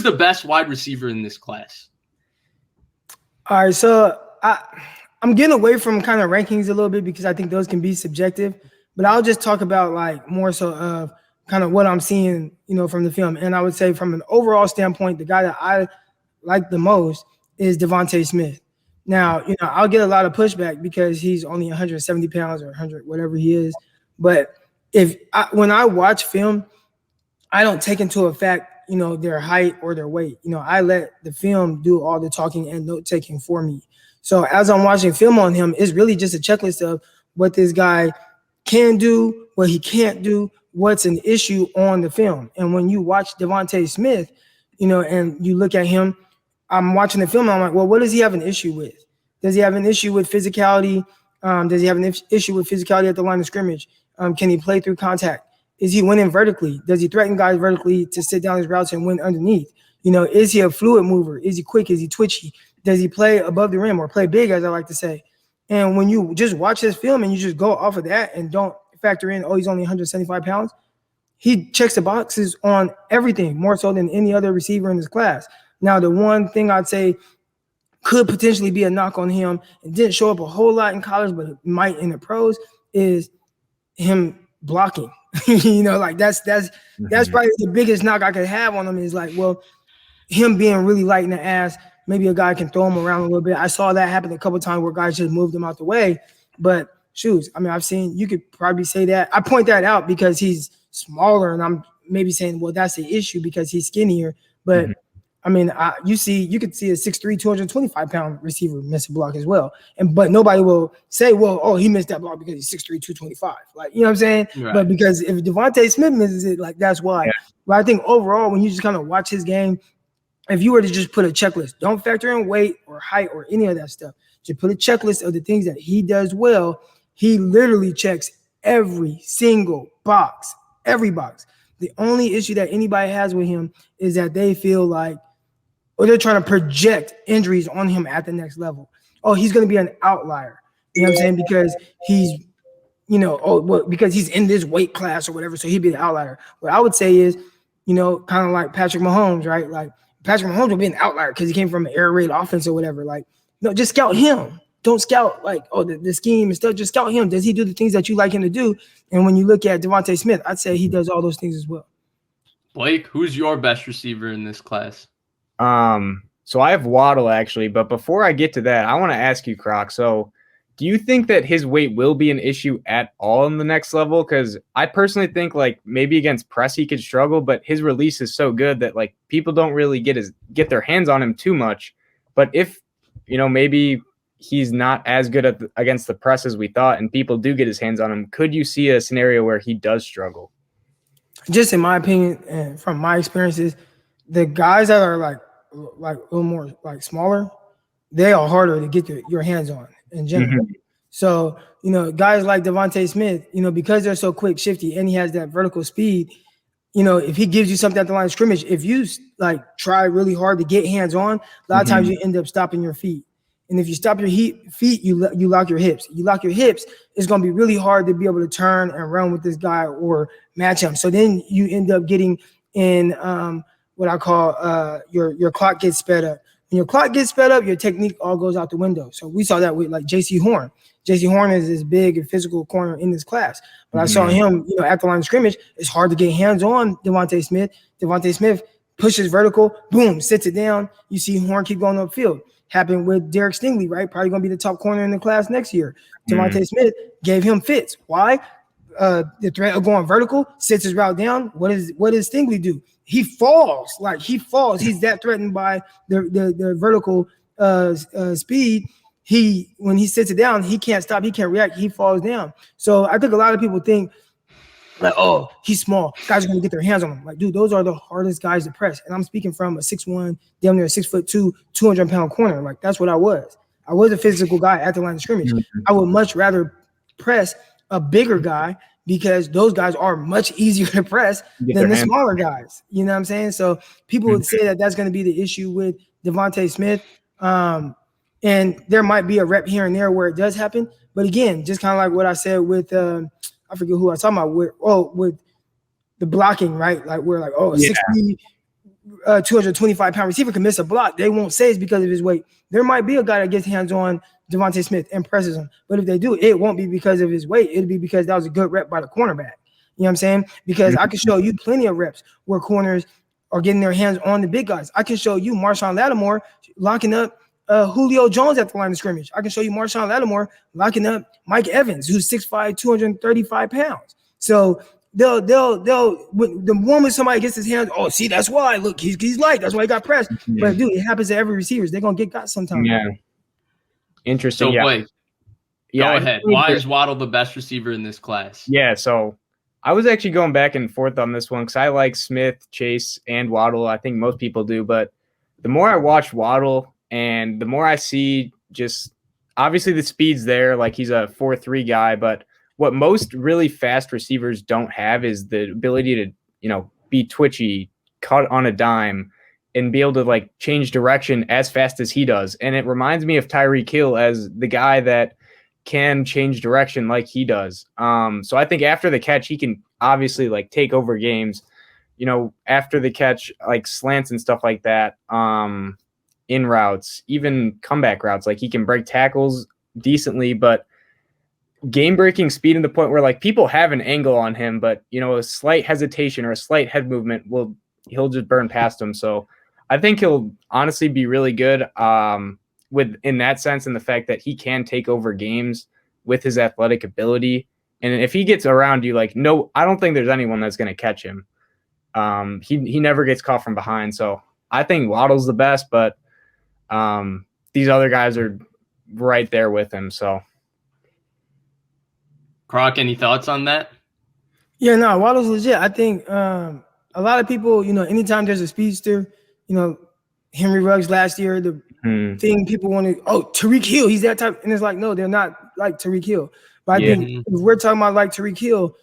the best wide receiver in this class? All right, so I'm getting away from kind of rankings a little bit because I think those can be subjective, but I'll just talk about like more so of kind of what I'm seeing, from the film. And I would say from an overall standpoint, the guy that I like the most is Devontae Smith. Now, I'll get a lot of pushback because he's only 170 pounds or 100, whatever he is. But when I watch film, I don't take into effect, their height or their weight. I let the film do all the talking and note taking for me. So as I'm watching film on him, it's really just a checklist of what this guy can do, what he can't do, what's an issue on the film. And when you watch Devontae Smith, and you look at him, I'm watching the film and I'm like, well, what does he have an issue with? Does he have an issue with physicality? Does he have an issue with physicality at the line of scrimmage? Can he play through contact? Is he winning vertically? Does he threaten guys vertically to sit down his routes and win underneath? Is he a fluid mover? Is he quick? Is he twitchy? Does he play above the rim or play big, as I like to say? And when you just watch this film and you just go off of that and don't factor in, he's only 175 pounds, he checks the boxes on everything more so than any other receiver in this class. Now, the one thing I'd say could potentially be a knock on him, and didn't show up a whole lot in college, but it might in the pros, is him blocking. That's probably the biggest knock I could have on him is like, well, him being really light in the ass, maybe a guy can throw him around a little bit. I saw that happen a couple of times where guys just moved him out the way. But shoes, I've seen, you could probably say that. I point that out because he's smaller, and I'm maybe saying, well, that's the issue because he's skinnier. But you could see a 6'3", 225-pound receiver miss a block as well. But nobody will say, well, he missed that block because he's 6'3", 225. Like, you know what I'm saying? Right. But because if Devontae Smith misses it, like, that's why. Yeah. But I think overall, when you just kind of watch his game, if you were to just put a checklist, don't factor in weight or height or any of that stuff. Just put a checklist of the things that he does well. He literally checks every single box, every box. The only issue that anybody has with him is that they feel like, or they're trying to project injuries on him at the next level. He's going to be an outlier. You know what I'm saying? Because he's, because he's in this weight class or whatever, so he'd be the outlier. What I would say is, kind of like Patrick Mahomes, right? Like Patrick Mahomes would be an outlier because he came from an air raid offense or whatever. Like, no, just scout him. Don't scout like, the scheme and stuff. Just scout him. Does he do the things that you like him to do? And when you look at Devontae Smith, I'd say he does all those things as well. Blake, who's your best receiver in this class? So I have Waddle actually, but before I get to that, I want to ask you, Croc. So do you think that his weight will be an issue at all in the next level? Because I personally think like maybe against press he could struggle, but his release is so good that like people don't really get their hands on him too much. But if maybe he's not as good against the press as we thought, and people do get his hands on him, could you see a scenario where he does struggle? Just in my opinion, and from my experiences, the guys that are like a little more like smaller, they are harder to get your hands on in general. Mm-hmm. So, guys like Devontae Smith, because they're so quick, shifty, and he has that vertical speed, if he gives you something at the line of scrimmage, if you like try really hard to get hands on, a lot of times you end up stopping your feet. And if you stop your feet, you lock your hips. You lock your hips, it's going to be really hard to be able to turn and run with this guy or match him. So then you end up getting in what I call your clock gets sped up. When your clock gets sped up, your technique all goes out the window. So we saw that with like J.C. Horn. J.C. Horn is this big and physical corner in this class. But I saw him, at the line of scrimmage, it's hard to get hands on Devontae Smith. Devontae Smith pushes vertical, boom, sits it down. You see Horn keep going upfield. Happened with Derek Stingley, right? Probably going to be the top corner in the class next year. Devontae Smith gave him fits. Why? The threat of going vertical, sits his route down. What does Stingley do? He falls. He's that threatened by the vertical speed. When he sits it down, he can't stop. He can't react. He falls down. So I think a lot of people think like, he's small. Guys are going to get their hands on him. Like, dude, those are the hardest guys to press. And I'm speaking from a 6'1", damn near 6'2", 200-pound corner. Like, that's what I was. I was a physical guy at the line of scrimmage. I would much rather press a bigger guy because those guys are much easier to press than the smaller guys. You know what I'm saying? So people would say that that's going to be the issue with Devontae Smith. And there might be a rep here and there where it does happen. But again, just kind of like what I said with I forget who I was talking about with the blocking, right? Like we're like, 6'3", 225-pound receiver can miss a block, they won't say it's because of his weight. There might be a guy that gets hands on Devontae Smith and presses him, but if they do, it won't be because of his weight. It'll be because that was a good rep by the cornerback. You know what I'm saying? Because I can show you plenty of reps where corners are getting their hands on the big guys. I can show you Marshawn Lattimore locking up Julio Jones at the line of scrimmage. I can show you Marshawn Lattimore locking up Mike Evans, who's 6'5", 235 pounds. So they'll the moment somebody gets his hands, oh, see, that's why. Look, he's light. That's why he got pressed. Yeah. But dude, it happens to every receiver. They're gonna get got sometimes. Yeah. Interesting. So Blake, go ahead. Why is Waddle the best receiver in this class? Yeah, so I was actually going back and forth on this one because I like Smith, Chase, and Waddle. I think most people do, but the more I watch Waddle and the more I see just obviously the speed's there, like he's a 4.3 guy, but what most really fast receivers don't have is the ability to, be twitchy, cut on a dime, and be able to like change direction as fast as he does. And it reminds me of Tyreek Hill as the guy that can change direction like he does. So I think after the catch, he can obviously like take over games, after the catch, like slants and stuff like that, in routes, even comeback routes, like he can break tackles decently, but game-breaking speed in the point where like people have an angle on him, but a slight hesitation or a slight head movement he'll just burn past him. So I think he'll honestly be really good in that sense, and the fact that he can take over games with his athletic ability. And if he gets around you, no, I don't think there's anyone that's going to catch him. He never gets caught from behind. So I think Waddle's the best, but these other guys are right there with him. So. Croc, any thoughts on that? Yeah, no, Waddle's legit. I think a lot of people, anytime there's a speedster, Henry Ruggs last year, the thing people want to, Tyreek Hill, he's that type. And it's like, no, they're not like Tyreek Hill. But I think if we're talking about like Tyreek Hill,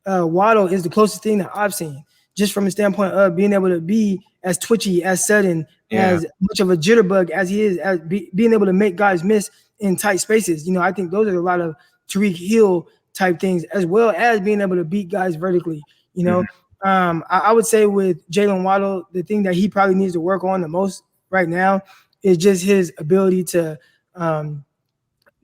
Waddle is the closest thing that I've seen, just from the standpoint of being able to be as twitchy, as sudden, as much of a jitterbug as he is, as being able to make guys miss in tight spaces. I think those are a lot of Tyreek Hill type things, as well as being able to beat guys vertically. I would say with Jalen Waddle, the thing that he probably needs to work on the most right now is just his ability to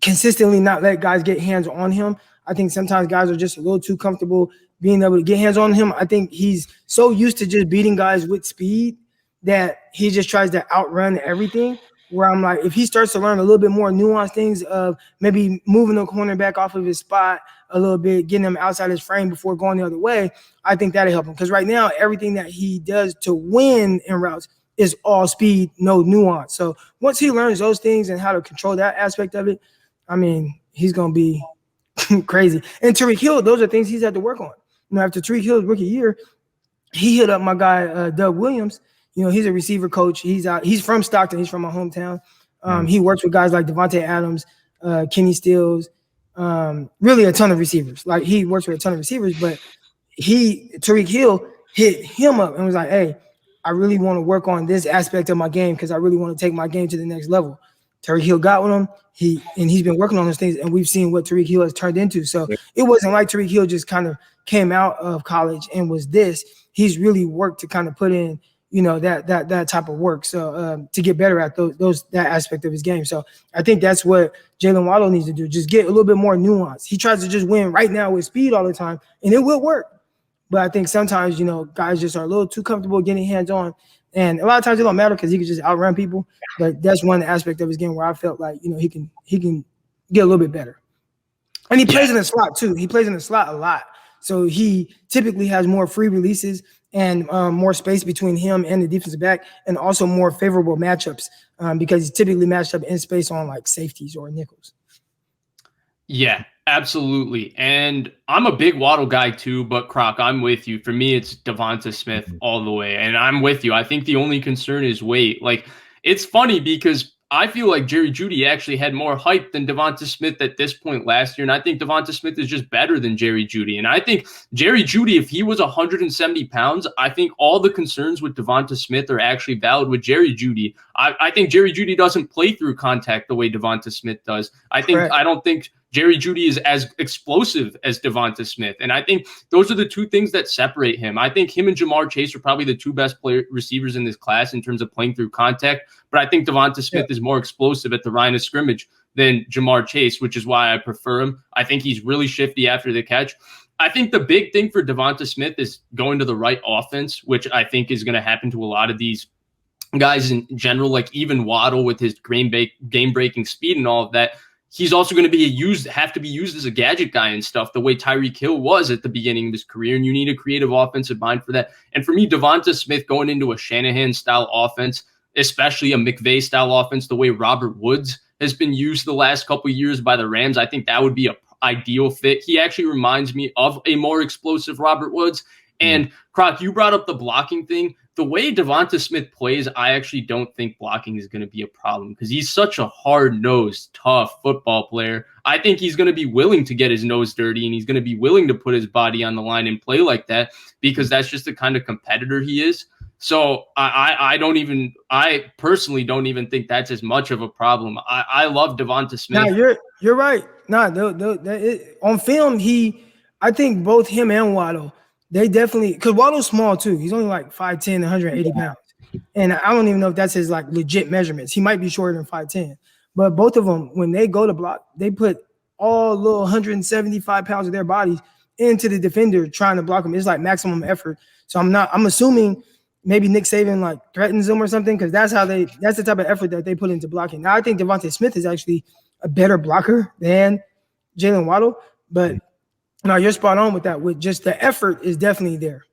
consistently not let guys get hands on him. I think sometimes guys are just a little too comfortable being able to get hands on him. I think he's so used to just beating guys with speed that he just tries to outrun everything. Where I'm like, if he starts to learn a little bit more nuanced things of maybe moving the cornerback off of his spot a little bit, getting him outside his frame before going the other way, I think that'll help him. Because right now, everything that he does to win in routes is all speed, no nuance. So once he learns those things and how to control that aspect of it, I mean, he's going to be crazy. And Tyreek Hill, those are things he's had to work on. After Tyreek Hill's rookie year, he hit up my guy, Doug Williams. He's a receiver coach. He's from Stockton. He's from my hometown. He works with guys like Devontae Adams, Kenny Stills, really a ton of receivers. Like he works with a ton of receivers, but Tyreek Hill hit him up and was like, hey, I really want to work on this aspect of my game because I really want to take my game to the next level. Tyreek Hill got with him. He's been working on those things, and we've seen what Tyreek Hill has turned into. So it wasn't like Tyreek Hill just kind of came out of college and was this. He's really worked to kind of put in that type of work. So to get better at that aspect of his game. So I think that's what Jalen Waddle needs to do. Just get a little bit more nuance. He tries to just win right now with speed all the time, and it will work. But I think sometimes, guys just are a little too comfortable getting hands on. And a lot of times it don't matter because he can just outrun people. But that's one aspect of his game where I felt like, he can get a little bit better. And he plays in the slot too. He plays in the slot a lot. So he typically has more free releases and more space between him and the defensive back, and also more favorable matchups because he's typically matched up in space on like safeties or nickels. Yeah, absolutely. And I'm a big Waddle guy too, but Croc, I'm with you. For me, it's Devonta Smith all the way. And I'm with you. I think the only concern is weight. Like, it's funny because I feel like Jerry Jeudy actually had more hype than Devonta Smith at this point last year. And I think Devonta Smith is just better than Jerry Jeudy. And I think Jerry Jeudy, if he was 170 pounds, I think all the concerns with Devonta Smith are actually valid with Jerry Jeudy. I think Jerry Jeudy doesn't play through contact the way Devonta Smith does. I don't think Jerry Jeudy is as explosive as Devonta Smith. And I think those are the two things that separate him. I think him and Jamar Chase are probably the two best receivers in this class in terms of playing through contact. But I think Devonta Smith is more explosive at the line of scrimmage than Jamar Chase, which is why I prefer him. I think he's really shifty after the catch. I think the big thing for Devonta Smith is going to the right offense, which I think is going to happen to a lot of these guys in general, like even Waddle with his game-breaking speed and all of that. He's also going to have to be used as a gadget guy and stuff, the way Tyreek Hill was at the beginning of his career, and you need a creative offensive mind for that. And for me, Devonta Smith going into a Shanahan-style offense, especially a McVay-style offense, the way Robert Woods has been used the last couple of years by the Rams, I think that would be an ideal fit. He actually reminds me of a more explosive Robert Woods. And Croc, you brought up the blocking thing. The way Devonta Smith plays, I actually don't think blocking is going to be a problem because he's such a hard-nosed, tough football player. I think he's going to be willing to get his nose dirty, and he's going to be willing to put his body on the line and play like that because that's just the kind of competitor he is. So I personally don't even think that's as much of a problem. I love Devonta Smith. No, you're right. No, on film, I think both him and Waddle, they definitely, because Waddle's small too. He's only like 5'10", 180 pounds. And I don't even know if that's his like legit measurements. He might be shorter than 5'10". But both of them, when they go to block, they put all little 175 pounds of their bodies into the defender trying to block him. It's like maximum effort. So I'm assuming maybe Nick Saban like threatens them or something because that's the type of effort that they put into blocking. Now I think Devonta Smith is actually a better blocker than Jalen Waddle, but no, you're spot on with that. With just the effort is definitely there.